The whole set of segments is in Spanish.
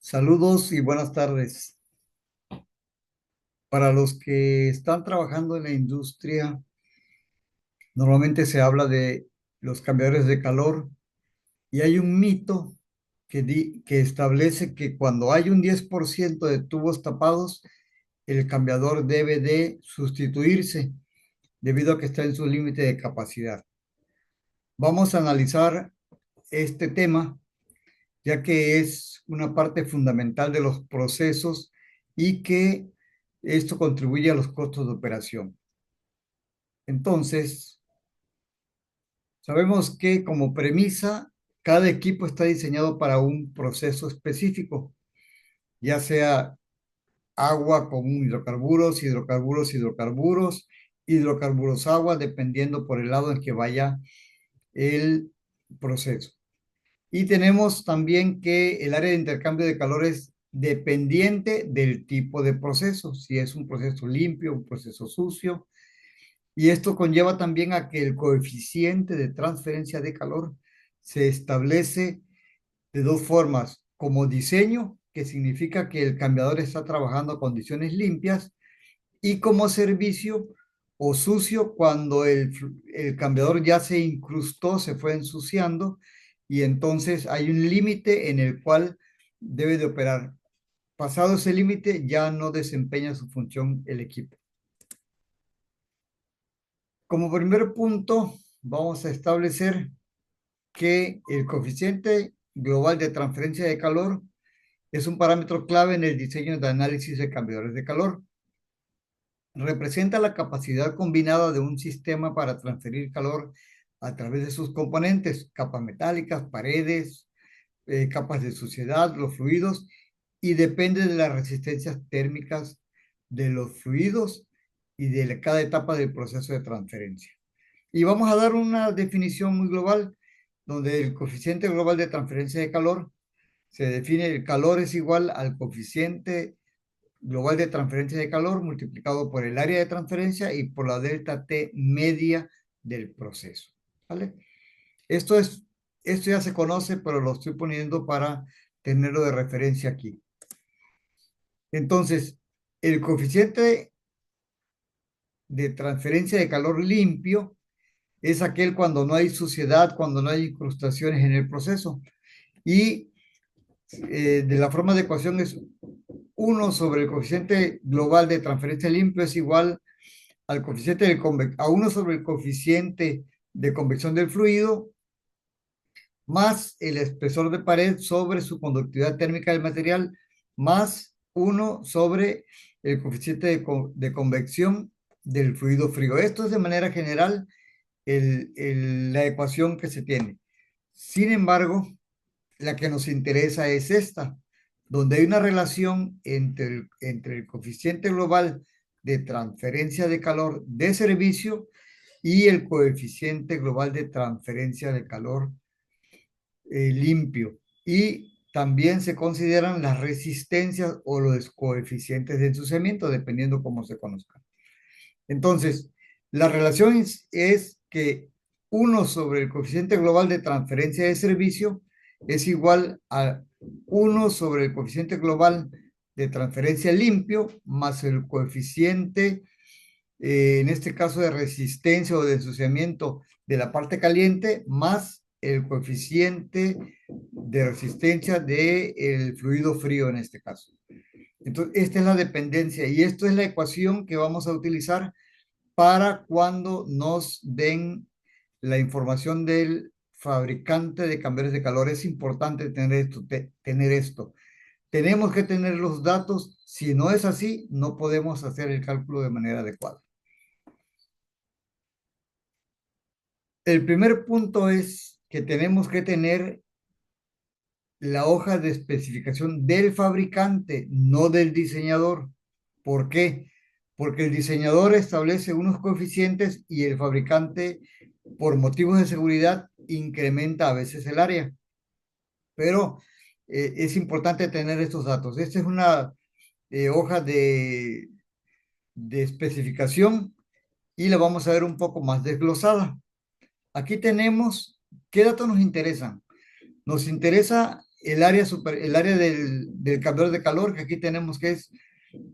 Saludos y buenas tardes. Para los que están trabajando en la industria, normalmente se habla de los cambiadores de calor y hay un mito que establece que cuando hay un 10% de tubos tapados, el cambiador debe de sustituirse debido a que está en su límite de capacidad. Vamos a analizar este tema ya que es una parte fundamental de los procesos y que esto contribuye a los costos de operación. Entonces, sabemos que como premisa, cada equipo está diseñado para un proceso específico, ya sea agua con hidrocarburos, hidrocarburos, hidrocarburos, hidrocarburos agua, dependiendo por el lado en que vaya el proceso. Y tenemos también que el área de intercambio de calor es dependiente del tipo de proceso, si es un proceso limpio, un proceso sucio. Y esto conlleva también a que el coeficiente de transferencia de calor se establece de dos formas, como diseño, que significa que el cambiador está trabajando a condiciones limpias, y como servicio o sucio cuando el cambiador ya se incrustó, se fue ensuciando y entonces hay un límite en el cual debe de operar. Pasado ese límite ya no desempeña su función el equipo. Como primer punto, vamos a establecer que el coeficiente global de transferencia de calor es un parámetro clave en el diseño de análisis de cambiadores de calor. Representa la capacidad combinada de un sistema para transferir calor a través de sus componentes, capas metálicas, paredes, capas de suciedad, los fluidos, y depende de las resistencias térmicas de los fluidos y de cada etapa del proceso de transferencia. Y vamos a dar una definición muy global, donde el coeficiente global de transferencia de calor se define, el calor es igual al coeficiente global de transferencia de calor multiplicado por el área de transferencia y por la delta T media del proceso. ¿Vale? Esto es, esto ya se conoce, pero lo estoy poniendo para tenerlo de referencia aquí. Entonces, el coeficiente de transferencia de calor limpio es aquel cuando no hay suciedad, cuando no hay incrustaciones en el proceso. Y de la forma de ecuación es uno sobre el coeficiente global de transferencia limpio es igual al coeficiente a 1 sobre el coeficiente de convección del fluido más el espesor de pared sobre su conductividad térmica del material más 1 sobre el coeficiente de convección del fluido frío. Esto es de manera general la ecuación que se tiene. Sin embargo, la que nos interesa es esta, donde hay una relación entre el coeficiente global de transferencia de calor de servicio y el coeficiente global de transferencia de calor limpio. Y también se consideran las resistencias o los coeficientes de ensuciamiento, dependiendo cómo se conozcan. Entonces, la relación es que 1 sobre el coeficiente global de transferencia de servicio es igual a 1 sobre el coeficiente global de transferencia limpio más el coeficiente, en este caso de resistencia o de ensuciamiento de la parte caliente, más el coeficiente de resistencia del fluido frío en este caso. Entonces, esta es la dependencia y esto es la ecuación que vamos a utilizar para cuando nos den la información del fabricante de cambiadores de calor. Es importante tener esto. Tenemos que tener los datos. Si no es así, no podemos hacer el cálculo de manera adecuada. El primer punto es que tenemos que tener la hoja de especificación del fabricante, no del diseñador. ¿Por qué? Porque el diseñador establece unos coeficientes y el fabricante, por motivos de seguridad, incrementa a veces el área. Pero es importante tener estos datos. Esta es una hoja de especificación y la vamos a ver un poco más desglosada. Aquí tenemos, ¿qué datos nos interesan? Nos interesa el área del cambiador de calor, que aquí tenemos que es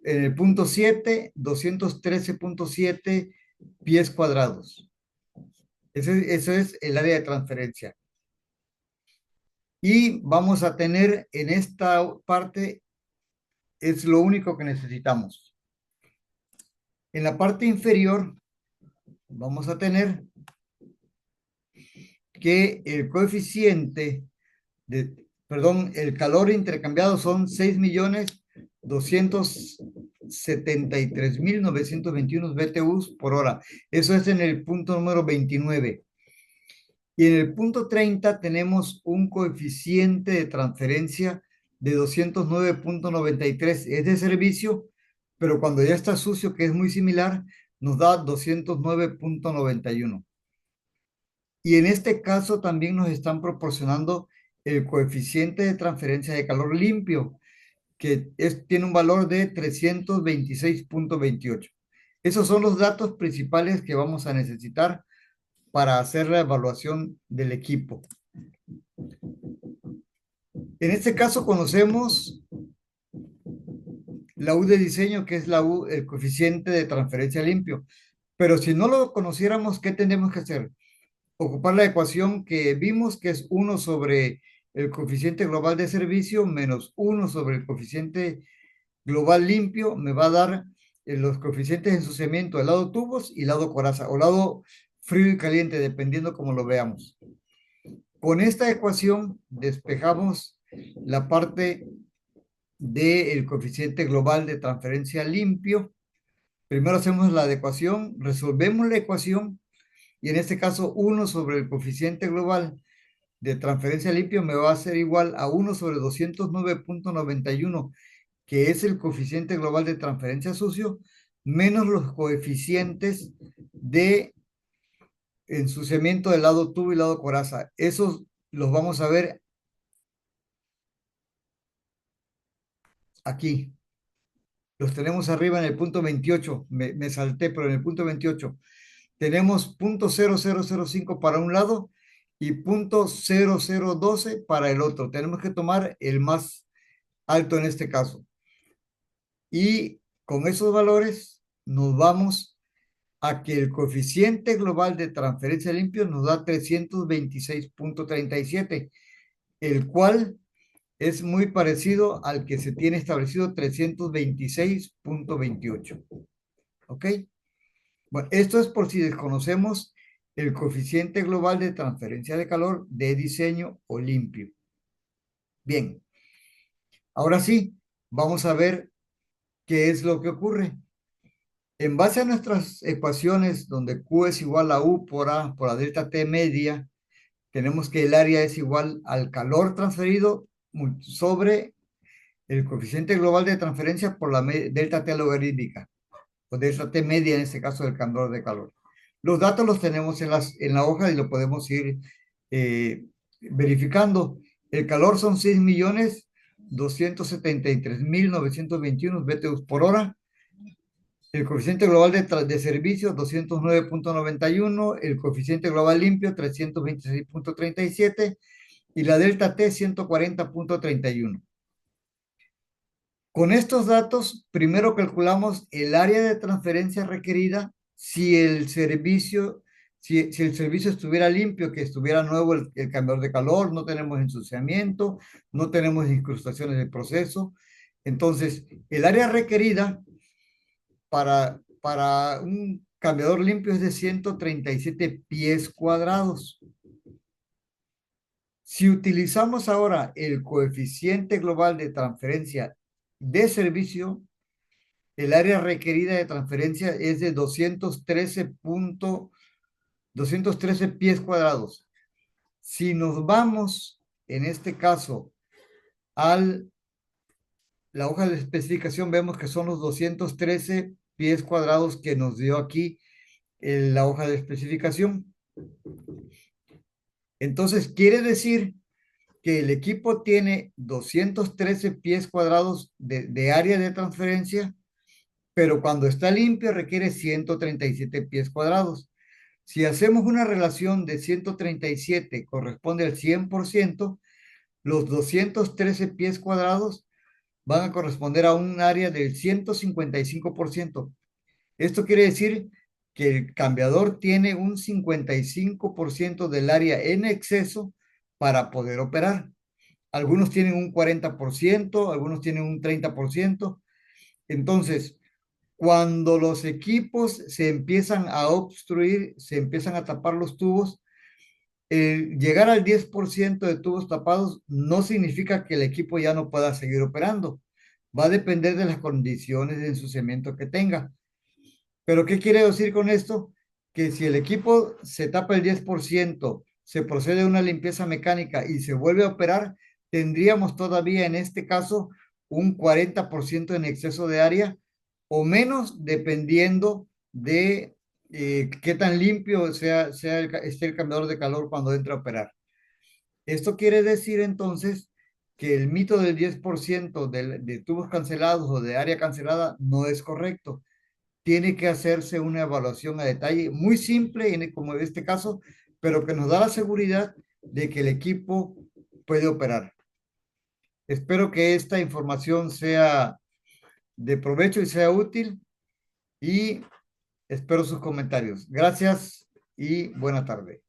en el punto 7, 213.7 pies cuadrados. Ese es el área de transferencia. Y vamos a tener en esta parte, es lo único que necesitamos. En la parte inferior vamos a tener que el coeficiente perdón, el calor intercambiado son 6.273.921 BTUs por hora. Eso es en el punto número 29. Y en el punto 30 tenemos un coeficiente de transferencia de 209.93. Es de servicio, pero cuando ya está sucio, que es muy similar, nos da 209.91. Y en este caso también nos están proporcionando el coeficiente de transferencia de calor limpio, que tiene un valor de 326.28. Esos son los datos principales que vamos a necesitar para hacer la evaluación del equipo. En este caso conocemos la U de diseño, que es la U, el coeficiente de transferencia limpio. Pero si no lo conociéramos, ¿qué tenemos que hacer? Ocupar la ecuación que vimos, que es 1 sobre el coeficiente global de servicio menos 1 sobre el coeficiente global limpio, me va a dar los coeficientes de ensuciamiento del lado tubos y lado coraza, o lado frío y caliente, dependiendo como lo veamos. Con esta ecuación despejamos la parte del coeficiente global de transferencia limpio. Primero hacemos la adecuación, resolvemos la ecuación y en este caso 1 sobre el coeficiente global de transferencia limpio me va a ser igual a 1 sobre 209.91, que es el coeficiente global de transferencia sucio, menos los coeficientes de ensuciamiento del lado tubo y lado coraza. Esos los vamos a ver aquí. Los tenemos arriba en el punto 28. Me salté, pero en el punto 28 tenemos punto 0005 para un lado y punto 0012 para el otro. Tenemos que tomar el más alto en este caso. Y con esos valores nos vamos a que el coeficiente global de transferencia limpio nos da 326.37, el cual es muy parecido al que se tiene establecido 326.28. ¿Ok? Bueno, esto es por si desconocemos el coeficiente global de transferencia de calor de diseño o limpio. Bien, ahora sí, vamos a ver qué es lo que ocurre. En base a nuestras ecuaciones, donde Q es igual a U por A por la delta T media, tenemos que el área es igual al calor transferido sobre el coeficiente global de transferencia por la delta T logarítmica, o delta T media en este caso del calor de calor. Los datos los tenemos en la hoja y lo podemos ir verificando. El calor son 6.273.921 BTUs por hora. El coeficiente global de servicio, 209.91, el coeficiente global limpio, 326.37 y la delta T, 140.31. Con estos datos, primero calculamos el área de transferencia requerida si el servicio, si el servicio estuviera limpio, que estuviera nuevo el cambiador de calor, no tenemos ensuciamiento, no tenemos incrustaciones de proceso. Entonces, el área requerida para un cambiador limpio es de 137 pies cuadrados. Si utilizamos ahora el coeficiente global de transferencia de servicio, el área requerida de transferencia es de 213 pies cuadrados. Si nos vamos, en este caso, la hoja de especificación, vemos que son los 213 pies cuadrados que nos dio aquí la hoja de especificación. Entonces, quiere decir que el equipo tiene 213 pies cuadrados de área de transferencia, pero cuando está limpio requiere 137 pies cuadrados. Si hacemos una relación de 137 corresponde al 100%, los 213 pies cuadrados van a corresponder a un área del 155%. Esto quiere decir que el cambiador tiene un 55% del área en exceso para poder operar. Algunos tienen un 40%, algunos tienen un 30%. Entonces, cuando los equipos se empiezan a obstruir, se empiezan a tapar los tubos, llegar al 10% de tubos tapados no significa que el equipo ya no pueda seguir operando. Va a depender de las condiciones de ensuciamiento que tenga. Pero ¿qué quiere decir con esto? Que si el equipo se tapa el 10%, se procede a una limpieza mecánica y se vuelve a operar, tendríamos todavía en este caso un 40% en exceso de área o menos, dependiendo de qué tan limpio esté el cambiador de calor cuando entre a operar. Esto quiere decir entonces que el mito del 10% de tubos cancelados o de área cancelada no es correcto. Tiene que hacerse una evaluación a detalle, muy simple, como en este caso, pero que nos da la seguridad de que el equipo puede operar. Espero que esta información sea de provecho y sea útil y espero sus comentarios. Gracias y buena tarde.